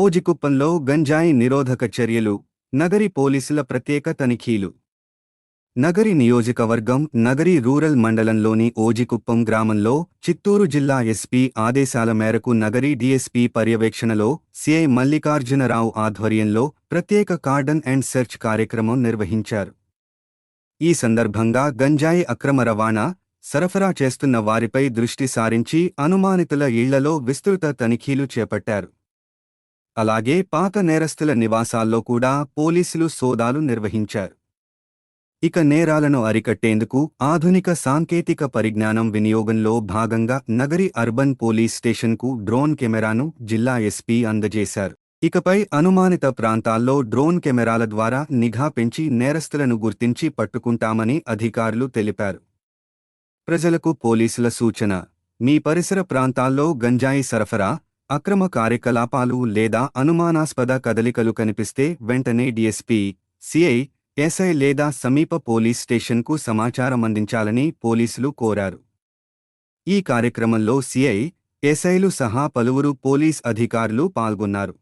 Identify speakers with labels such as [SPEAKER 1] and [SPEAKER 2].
[SPEAKER 1] ఓజికుప్పంలో గంజాయి నిరోధక చర్యలు, నగరి పోలీసుల ప్రత్యేక తనిఖీలు. నగరి నియోజకవర్గం నగరి రూరల్ మండలంలోని ఓజికుప్పం గ్రామంలో చిత్తూరు జిల్లా ఎస్పీ ఆదేశాల మేరకు నగరి డీఎస్పీ పర్యవేక్షణలో సిఐ మల్లికార్జునరావు ఆధ్వర్యంలో ప్రత్యేక కార్డన్ అండ్ సెర్చ్ కార్యక్రమం నిర్వహించారు. ఈ సందర్భంగా గంజాయి అక్రమ రవాణా, సరఫరా చేస్తున్న వారిపై దృష్టి సారించి అనుమానితుల ఇళ్లలో విస్తృత తనిఖీలు చేపట్టారు. అలాగే పాత నేరస్తుల నివాసాల్లో కూడా పోలీసులు సోదాలు నిర్వహించారు. ఇక నేరాలను అరికట్టేందుకు ఆధునిక సాంకేతిక పరిజ్ఞానం వినియోగంలో భాగంగా నగరి అర్బన్ పోలీస్ స్టేషన్కు డ్రోన్ కెమెరాను జిల్లా ఎస్పీ అందజేశారు. ఇకపై అనుమానిత ప్రాంతాల్లో డ్రోన్ కెమెరాల ద్వారా నిఘా పెంచి నేరస్తులను గుర్తించి పట్టుకుంటామని అధికారులు తెలిపారు. ప్రజలకు పోలీసుల సూచన: మీ పరిసర ప్రాంతాల్లో గంజాయి సరఫరా, అక్రమ కార్యకలాపాలు లేదా అనుమానాస్పద కదలికలు కనిపిస్తే వెంటనే డీఎస్పీ, సిఐ, ఎస్ఐ లేదా సమీప పోలీస్ స్టేషన్కు సమాచారం అందించాలని పోలీసులు కోరారు. ఈ కార్యక్రమంలో సిఐ, ఎస్ఐలు సహా పలువురు పోలీస్ అధికారులు పాల్గొన్నారు.